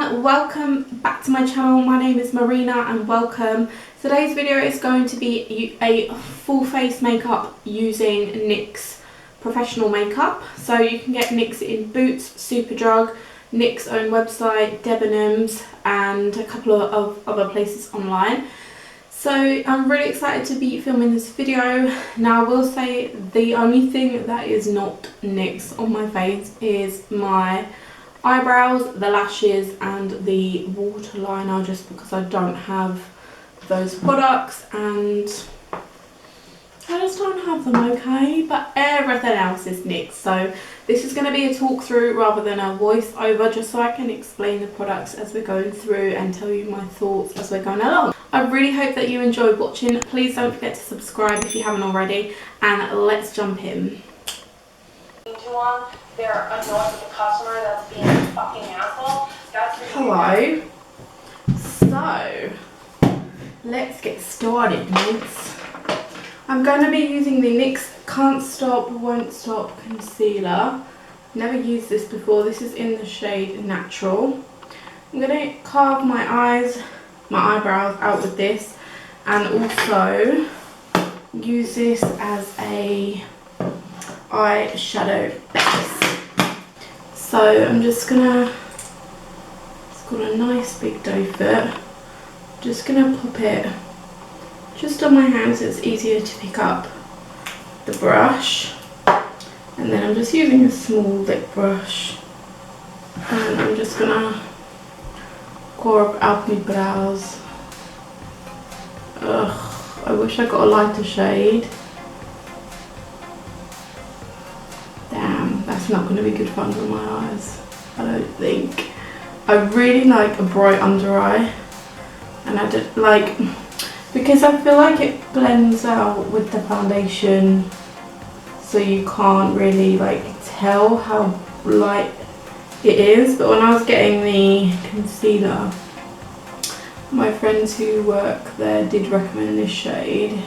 everyone, welcome back to my channel. My name is Marina and welcome. Today's video is going to be a full face makeup using NYX professional makeup. So you can get NYX in Boots, Superdrug, NYX own website, Debenhams and a couple of other places online. So I'm really excited to be filming this video. Now I will say the only thing that is not NYX on my face is my eyebrows, the lashes and the waterliner, just because I don't have those products and I just don't have them, okay? But everything else is NYX. So this is going to be a talk through rather than a voice over, just so I can explain the products as we're going through and tell you my thoughts as we're going along. I really hope that you enjoyed watching. Please don't forget to subscribe if you haven't already, and let's jump in. Too long, they're annoyed with the customer that's being a fucking asshole. That's Hello. So let's get started, mates. I'm going to be using the NYX Can't Stop, Won't Stop Concealer. Never used this before. This is in the shade Natural. I'm going to carve my eyes, my eyebrows out with this, and also use this as a eyeshadow base. So I'm just gonna, it's got a nice big doe foot. Just gonna pop it just on my hand so it's easier to pick up the brush, and then I'm just using a small lip brush and I'm just gonna go up my brows. Ugh, I wish I got a lighter shade. Damn, that's not going to be good fun for my eyes, I don't think. I really like a bright under eye, and I don't like, because I feel like it blends out with the foundation, so you can't really like tell how light it is. But when I was getting the concealer, my friends who work there did recommend this shade,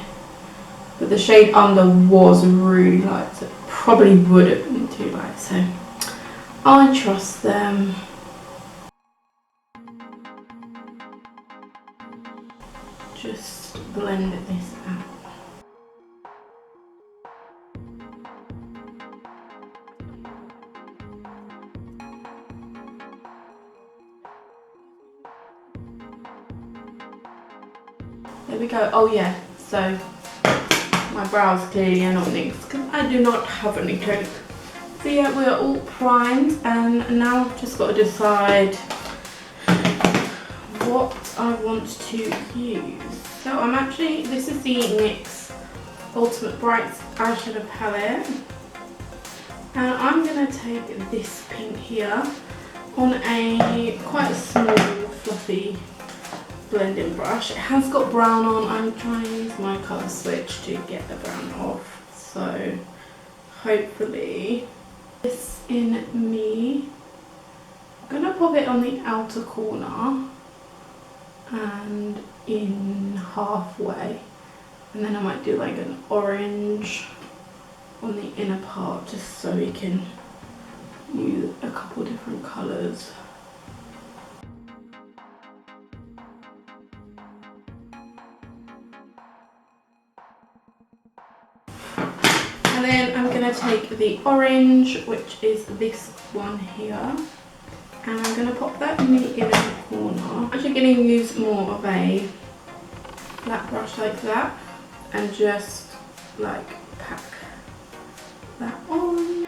but the shade under was really light, so it probably would have been too light, so I trust them. Just blend this out. There we go. Oh yeah, so my brows clearly are not NYX because I do not have any coat. So yeah, we're all primed, and now I've just got to decide what I want to use. So I'm actually, this is the NYX Ultimate Brights eyeshadow palette, and I'm going to take this pink here on a quite small fluffy blending brush. It has got brown on. I'm trying to use my colour switch to get the brown off, so hopefully this in me. I'm going to pop it on the outer corner and in halfway, and then I might do like an orange on the inner part, just so we can use a couple different colours. And then I'm going to take the orange, which is this one here, and I'm going to pop that in the inner corner. I'm actually going to use more of a flat brush like that and just like pack that on.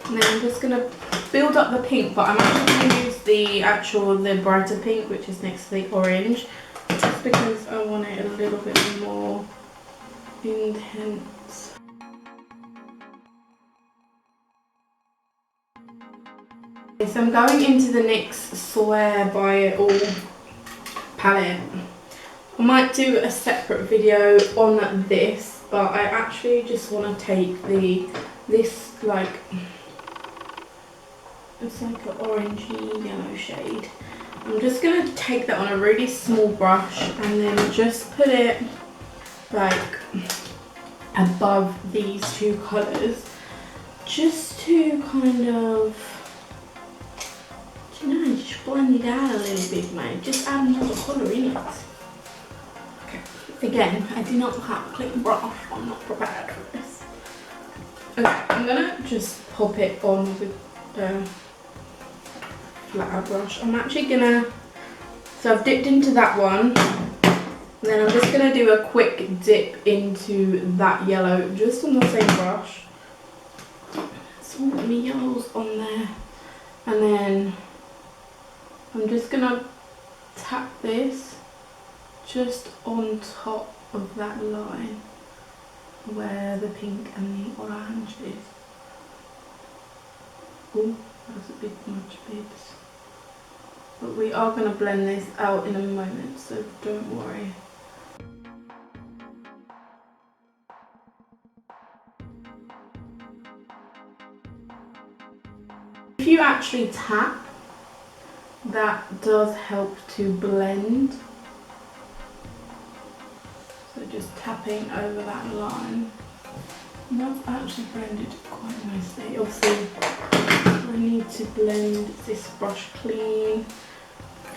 And then I'm just going to build up the pink, but I'm actually going to use the brighter pink, which is next to the orange, just because I want it a little bit more intense. Okay, so I'm going into the NYX Swear by It All palette. I might do a separate video on this, but I actually just want to take this like, it's like an orangey yellow shade, I'm just going to take that on a really small brush and then just put it like above these two colours, just to kind of, do you know, just blend it out a little bit, mate. Just add another colour in it. Okay. Again, I do not have a clean brush. I'm not prepared for this. Okay, I'm gonna just pop it on with the flatter brush. I'm actually gonna, so I've dipped into that one, and then I'm just gonna do a quick dip into that yellow, just on the same brush. So my yellow's on there, and then I'm just gonna tap this just on top of that line where the pink and the orange is. Oh, that's a bit much, babes. But we are going to blend this out in a moment, so don't worry. If you actually tap, that does help to blend. So just tapping over that line. And that's actually blended quite nicely. Obviously, I need to blend this brush clean.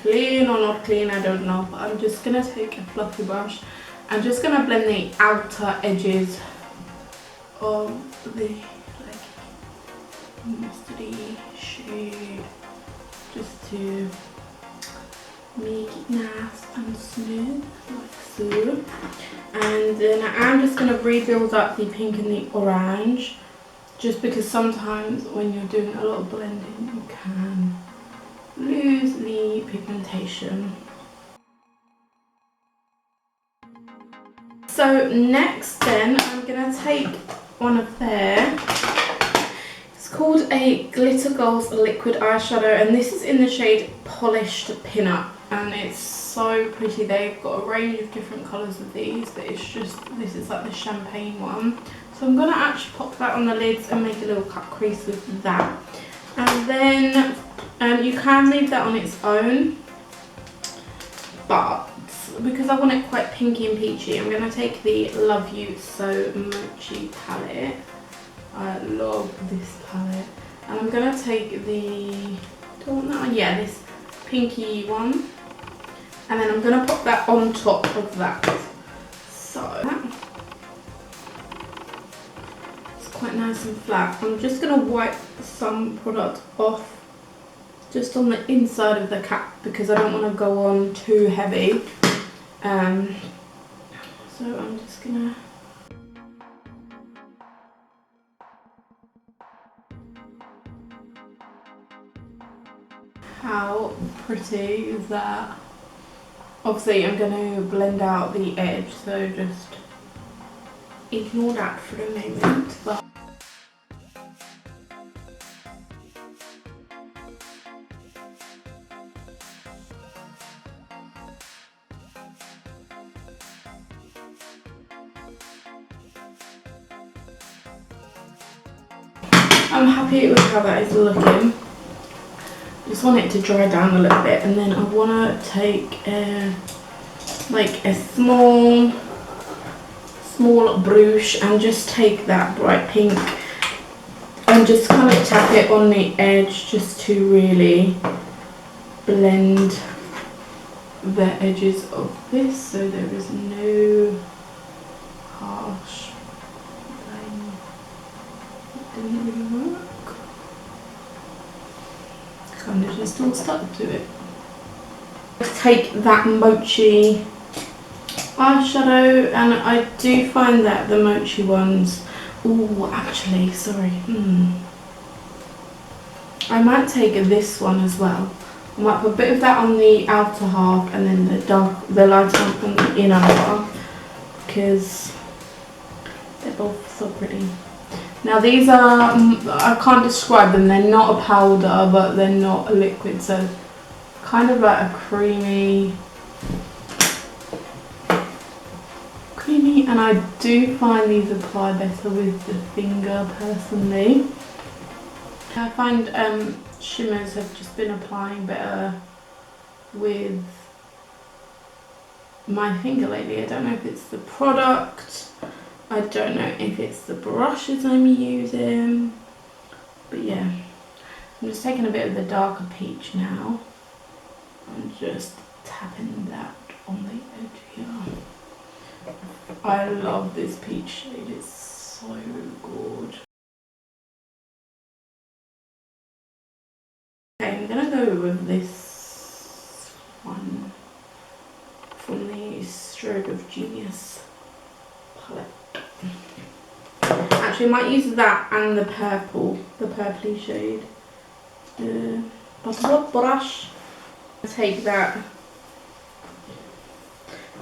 Clean or not clean, I don't know, but I'm just gonna take a fluffy brush. I'm just gonna blend the outer edges of the like mustardy shade, just to make it nice and smooth, like so. And then I'm just gonna rebuild up the pink and the orange, just because sometimes when you're doing a lot of blending, you can lose the pigmentation. So next then, I'm gonna take one of their, it's called a Glitter Goals liquid eyeshadow, and this is in the shade Polished Pinup, and it's so pretty. They've got a range of different colours of these, but it's just, this is like the champagne one. So I'm gonna actually pop that on the lids and make a little cut crease with that. And then you can leave that on its own, but because I want it quite pinky and peachy, I'm going to take the Love You So Mochi palette. I love this palette. And I'm going to take the, this pinky one. And then I'm going to pop that on top of that. So, it's quite nice and flat. I'm just going to wipe some product off just on the inside of the cap because I don't want to go on too heavy. So I'm just gonna how pretty is that? Obviously I'm going to blend out the edge, so just ignore that for a moment. But I'm happy with how that is looking. Just want it to dry down a little bit, and then I want to take like a small brush and just take that bright pink and just kind of tap it on the edge just to really blend the edges of this so there is no harsh line. It didn't really work. Kind of just all stuck to it. Take that mochi eyeshadow, and I do find that the mochi ones, actually, sorry, I might take this one as well. I might put a bit of that on the outer half and then the lighter half on the inner half, because they're both so pretty. Now these are, I can't describe them, they're not a powder but they're not a liquid, so kind of like a creamy, and I do find these apply better with the finger personally. I find shimmers have just been applying better with my finger lately. I don't know if it's the product, I don't know if it's the brushes I'm using, but yeah, I'm just taking a bit of the darker peach now and just tapping that on the edge here. I love this peach shade, it's so good. Okay, I'm gonna go with this one from the Strobe of Genius palette. Actually, I might use that and the purple, the purpley shade. Brush. Take that.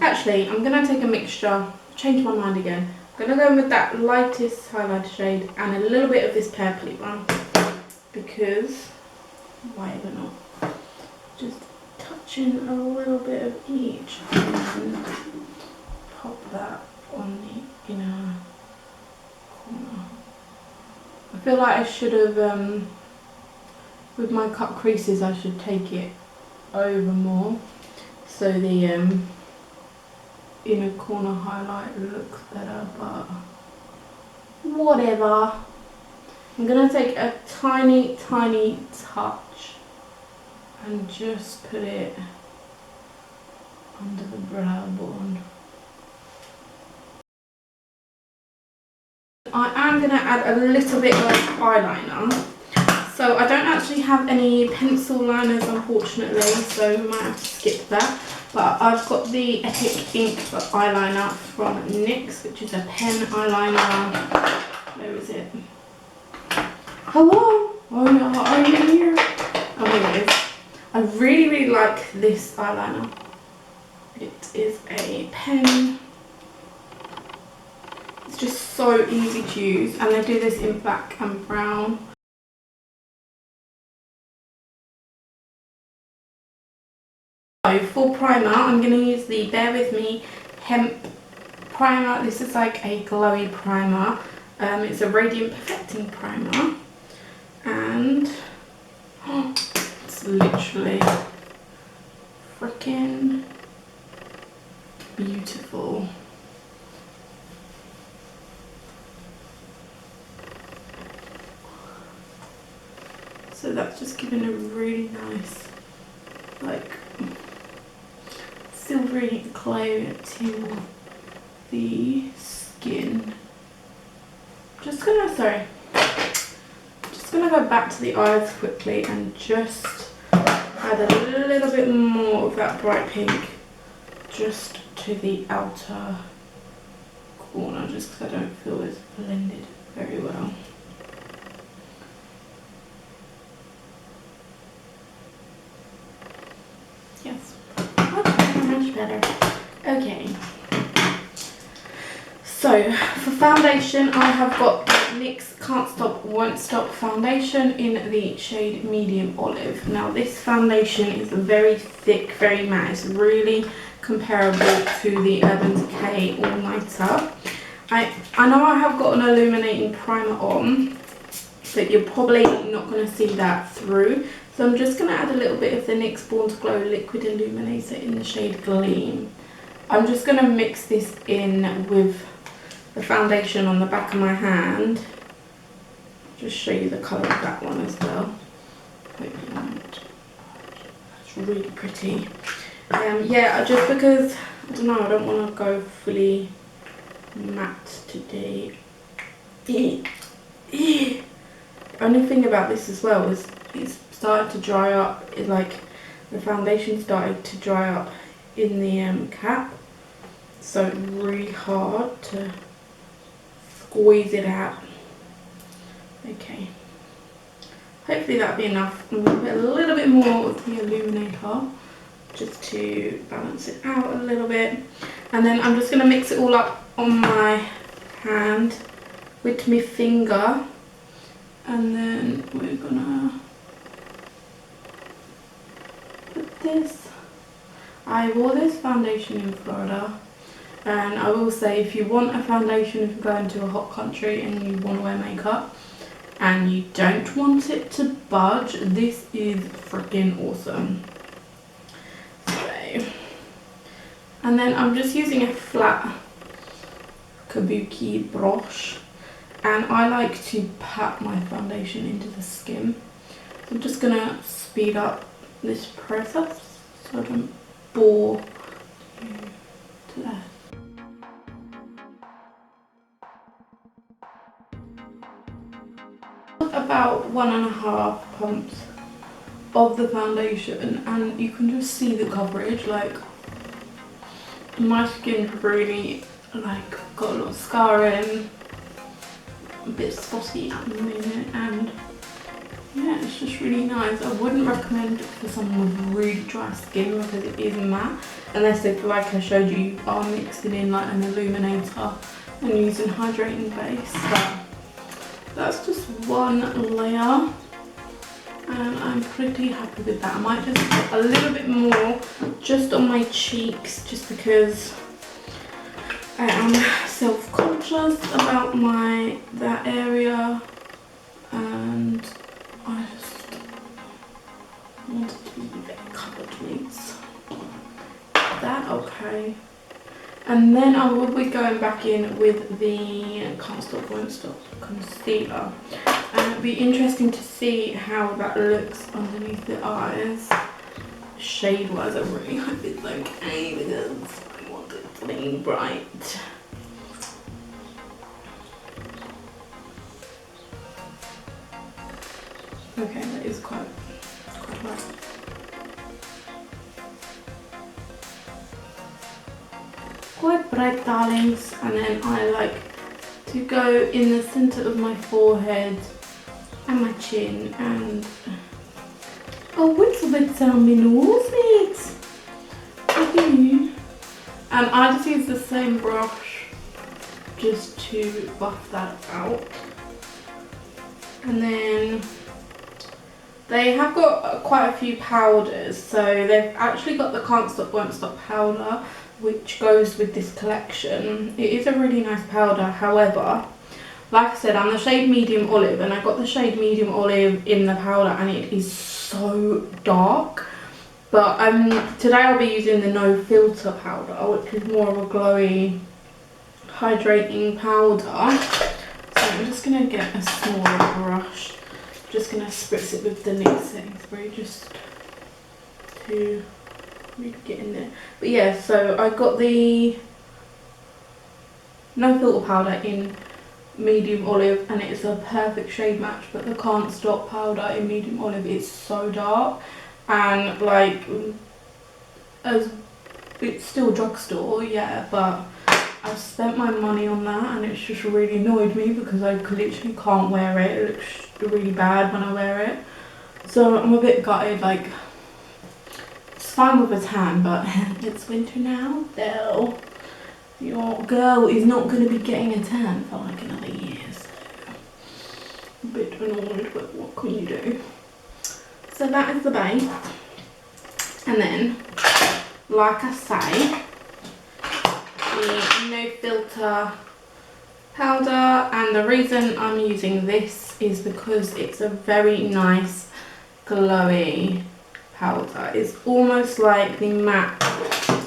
Actually, I'm gonna take a mixture. Change my mind again. I'm gonna go in with that lightest highlighter shade and a little bit of this purpley one because why ever not? Just touching a little bit of each and pop that on the inner corner. I feel like I should have, with my cut creases, I should take it over more so the inner corner highlight looks better, but whatever. I'm gonna take a tiny touch and just put it under the brow bone. I am going to add a little bit of eyeliner. So I don't actually have any pencil liners unfortunately, so we might have to skip that. But I've got the Epic Ink eyeliner from NYX, which is a pen eyeliner. Where is it? Hello? Oh no, are you here? Oh, here it is. I really like this eyeliner. It is a pen. It's just so easy to use, and they do this in black and brown. So for primer, I'm going to use the Bear With Me Hemp primer. This is like a glowy primer. It's a radiant perfecting primer, and it's literally freaking beautiful. So that's just giving a really nice, like, silvery glow to the skin. Just gonna go back to the eyes quickly and just add a little bit more of that bright pink just to the outer corner, just because I don't feel it's blended very well. Yes. Okay, much better. Okay. So for foundation, I have got NYX Can't Stop Won't Stop foundation in the shade Medium Olive. Now this foundation is very thick, very matte. It's really comparable to the Urban Decay All Nighter. I know I have got an illuminating primer on, but you're probably not going to see that through. So I'm just going to add a little bit of the NYX Born to Glow Liquid Illuminator in the shade Gleam. I'm just going to mix this in with the foundation on the back of my hand. Just show you the colour of that one as well. It's really pretty. Yeah, just because, I don't know, I don't want to go fully matte today. The only thing about this as well is it's started to dry up. The foundation started to dry up in the cap, so it's really hard to squeeze it out. Okay, hopefully that'll be enough. I'm going to put a little bit more of the illuminator just to balance it out a little bit, and then I'm just going to mix it all up on my hand with my finger, and then we're gonna put this. I wore this foundation in Florida, and I will say, if you want a foundation, if you're going to a hot country and you want to wear makeup and you don't want it to budge, this is freaking awesome. And then I'm just using a flat kabuki brush, and I like to pat my foundation into the skin. So I'm just gonna speed up this process so I don't bore you to death. About 1.5 pumps of the foundation, and you can just see the coverage. Like, my skin's really like got a lot of scarring, a bit spotty at the minute, and yeah, it's just really nice. I wouldn't recommend it for someone with really dry skin because it is matte, unless if, like I showed you, you are mixing in like an illuminator and using hydrating base. But that's just one layer, and I'm pretty happy with that. I might just put a little bit more just on my cheeks, just because I am self-conscious about that area, and I just wanted to be very covered needs. That okay. And then I will be going back in with the Can't Stop Won't Stop concealer, and it'll be interesting to see how that looks underneath the eyes. Shade wise, I really hope it's okay because I want it to be bright. Okay, that is quite bright. Quite bright, darlings. And then I like to go in the centre of my forehead and my chin, and a little bit down my nose, mate. Okay. And I just use the same brush just to buff that out. And then they have got quite a few powders, so they've actually got the Can't Stop Won't Stop powder, which goes with this collection. It is a really nice powder. However, like I said, I'm the shade medium olive, and I got the shade medium olive in the powder, and it is so dark. But today I'll be using the No Filter powder, which is more of a glowy, hydrating powder. So I'm just gonna get a smaller brush. Just gonna spritz it with the NYX setting spray just to really get in there. But yeah, so I got the No Filter powder in medium olive, and it's a perfect shade match. But the Can't Stop powder in medium olive is so dark, and like, as it's still drugstore, yeah, but I've spent my money on that, and it's just really annoyed me because I literally can't wear it. It looks really bad when I wear it, so I'm a bit gutted. Like, it's fine with a tan, but it's winter now, so your girl is not going to be getting a tan for like another year, so a bit annoyed, but what can you do? So that is the base, and then, like I say, the No Filter powder, and the reason I'm using this is because it's a very nice glowy powder. It's almost like the matte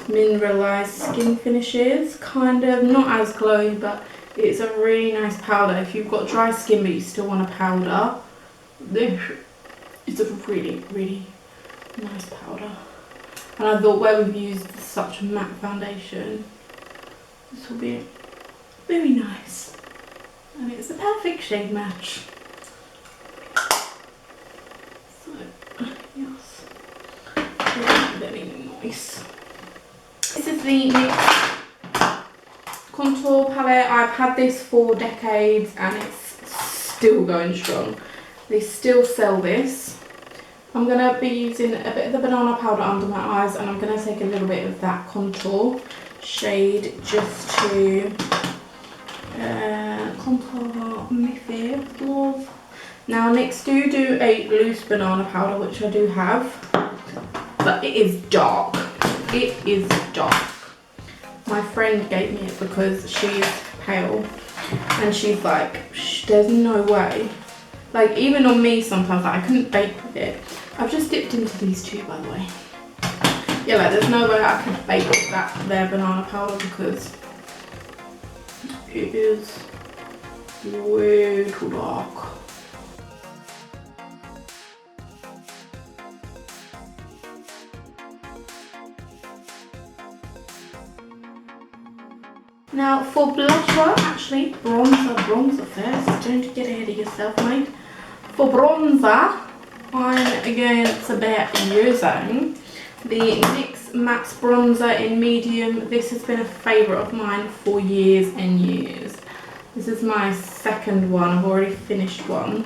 mineralized skin finishes, kind of, not as glowy, but it's a really nice powder. If you've got dry skin but you still want a powder, this is a really nice powder. And I thought, where we've used such a matte foundation, this will be very nice, and it's a perfect shade match. So yes, very nice. This is the NYX contour palette. I've had this for decades and it's still going strong. They still sell this. I'm going to be using a bit of the banana powder under my eyes, and I'm going to take a little bit of that contour shade just to contour my face, love. Now NYX do a loose banana powder, which I do have, but it is dark. It is dark. My friend gave me it because she's pale, and she's like, there's no way. Like, even on me sometimes, like, I couldn't bake with it. I've just dipped into these two, by the way. Yeah, like there's no way I could bake that there banana powder because it is way too dark. Now for blusher, actually bronzer first, don't get ahead of yourself, mate. For bronzer, I'm again about using the NYX Matte Bronzer in medium. This has been a favourite of mine for years and years. This is my second one, I've already finished one.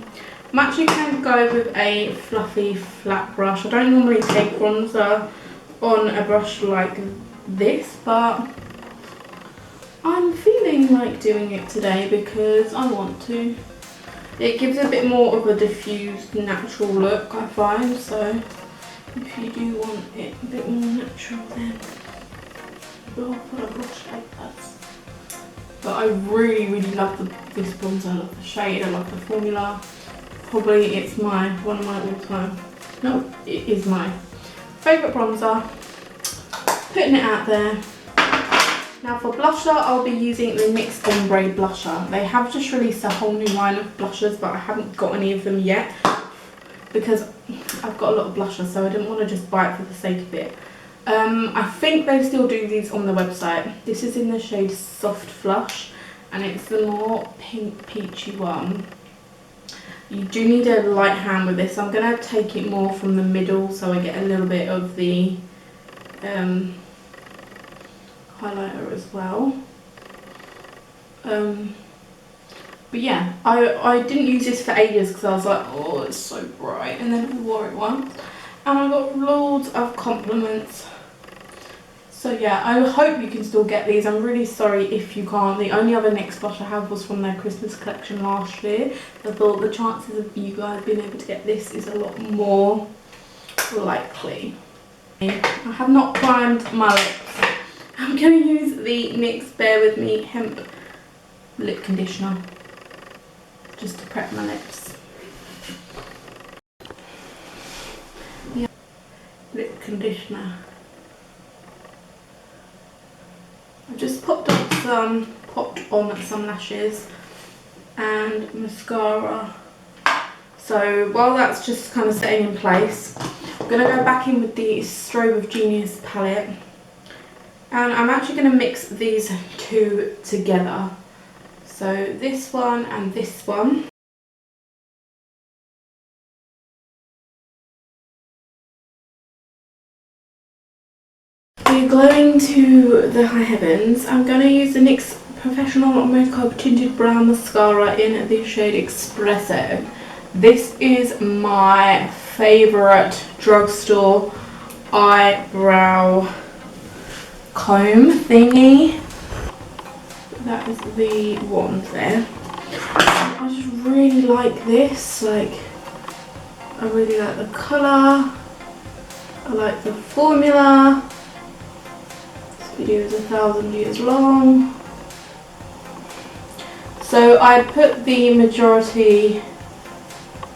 I'm actually going to go with a fluffy flat brush. I don't normally take bronzer on a brush like this, but I'm feeling like doing it today because I want to. It gives a bit more of a diffused, natural look, I find, so if you do want it a bit more natural, then go for a brush like that. But I really love this bronzer. I love the shade, I love the formula. Probably it's one of my all-time, no, it is my favourite bronzer. Putting it out there. Now for blusher, I'll be using the NYX Ombre blusher. They have just released a whole new line of blushers, but I haven't got any of them yet because I've got a lot of blusher, so I didn't want to just buy it for the sake of it. I think they still do these on the website. This is in the shade Soft Flush, and it's the more pink peachy one. You do need a light hand with this. I'm going to take it more from the middle so I get a little bit of the highlighter as well. But yeah, I didn't use this for ages because I was like, oh, it's so bright, and then I wore it once and I got loads of compliments. So yeah, I hope you can still get these. I'm really sorry if you can't. The only other NYX blush I have was from their Christmas collection last year. I thought the chances of you guys being able to get this is a lot more likely. I have not primed my lips. I'm going to use the NYX Bear With Me Hemp lip conditioner just to prep my lips. Yeah. Lip conditioner. I've just popped on some lashes and mascara. So while that's just kind of setting in place, I'm going to go back in with the Strobe of Genius palette. And I'm actually going to mix these two together. So this one and this one. We're going to the high heavens. I'm going to use the NYX Professional Makeup Tinted Brown Mascara in the shade Expresso. This is my favourite drugstore eyebrow comb thingy. That is the one there. I just really like this. Like, I really like the colour. I like the formula. This video is 1,000 years long. So I put the majority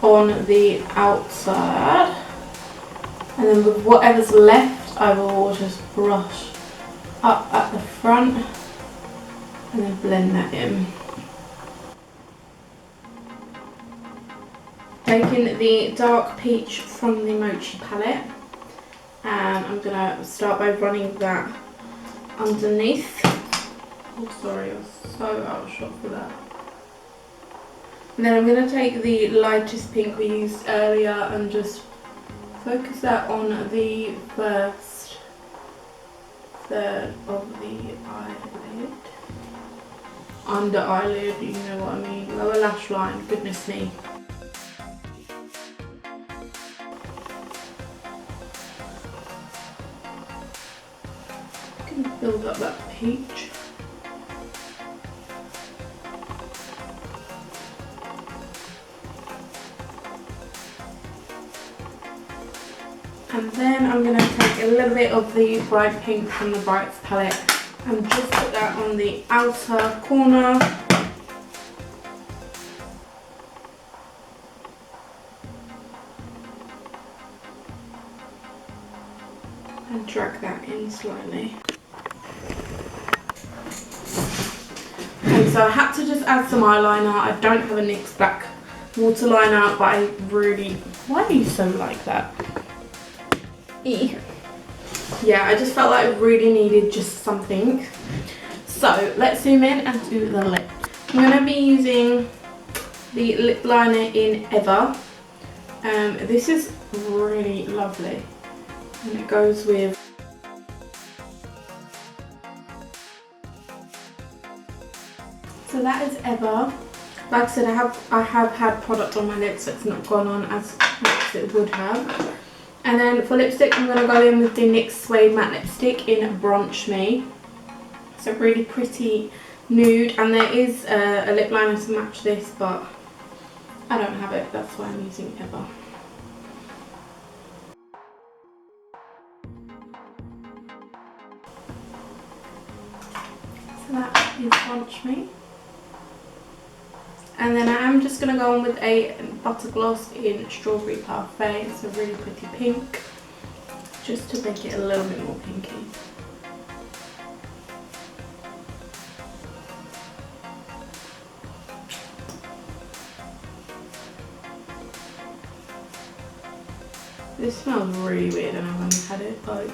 on the outside, and then with whatever's left I will just brush up at the front and then blend that in. Taking the dark peach from the Mochi palette, and I'm going to start by running that underneath. Oh sorry, I was so out of shot for that. And then I'm going to take the lightest pink we used earlier and just focus that on the first third of the eyelid. Under eyelid, you know what I mean. Lower lash line, goodness me. I'm going to build up that peach. And then I'm going to take a little bit of the bright pink from the Brights palette and just put that on the outer corner. and drag that in slightly. Okay, so I had to just add some eyeliner. I don't have a NYX black waterliner, but I really... Why are you so like that? Yeah, I just felt like I really needed just something. So let's zoom in and do the lip. I'm going to be using the lip liner in Ever. This is really lovely, and it goes with... So that is Ever. Like I said, I have had product on my lips that's not gone on as much as it would have. And then for lipstick, I'm going to go in with the NYX Suede Matte Lipstick in Brunch Me. It's a really pretty nude, and there is a lip liner to match this, but I don't have it, that's why I'm using Ever. So that is Brunch Me. And then I am just going to go on with a butter gloss in Strawberry Parfait. It's a really pretty pink, just to make it a little bit more pinky. This smells really weird, and I've only had it like...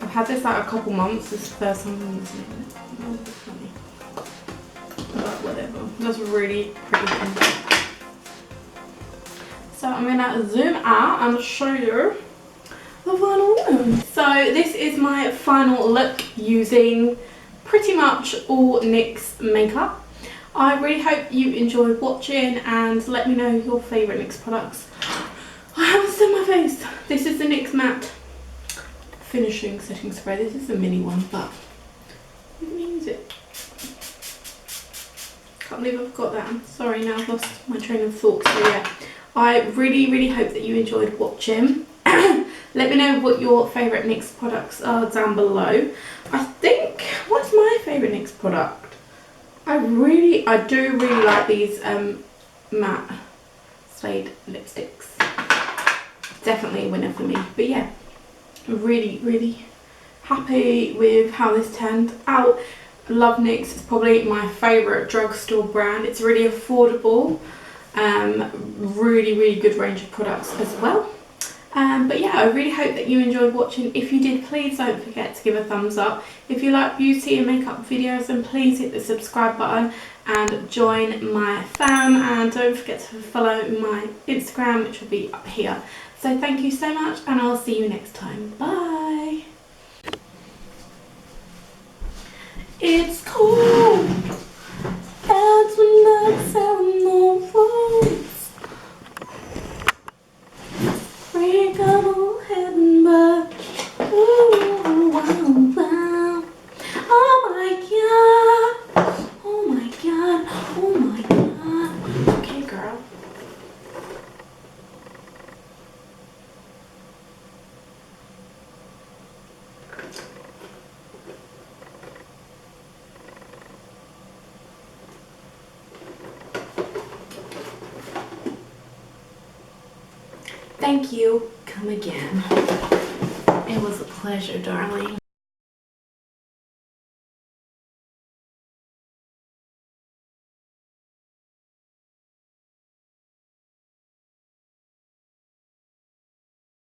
I've had this like a couple months. This is the first time I'm using it. Oh, that's funny. But whatever. That's really pretty pink. So I'm gonna zoom out and show you the final one. So this is my final look using pretty much all NYX makeup. I really hope you enjoyed watching, and let me know your favourite NYX products. I haven't done my face. This is the NYX Matte Finishing Setting Spray. This is a mini one, but let me use it. Can't believe I've got that. I'm sorry, now I've lost my train of thought. So yeah, I really hope that you enjoyed watching. Let me know what your favourite NYX products are down below. I think, what's my favourite NYX product? I do really like these matte suede lipsticks. Definitely a winner for me. But yeah, really happy with how this turned out. Love NYX. It's probably my favourite drugstore brand. It's really affordable. Really good range of products as well. But yeah, I really hope that you enjoyed watching. If you did, please don't forget to give a thumbs up. If you like beauty and makeup videos, then please hit the subscribe button and join my fam. And don't forget to follow my Instagram, which will be up here. So thank you so much, and I'll see you next time. Bye. It's cold. That's when looks out on the roads. Breakable heaven, but ooh, wow. Oh my god. Oh my god. Oh my god. Okay, girl. Thank you. Come again. It was a pleasure, darling.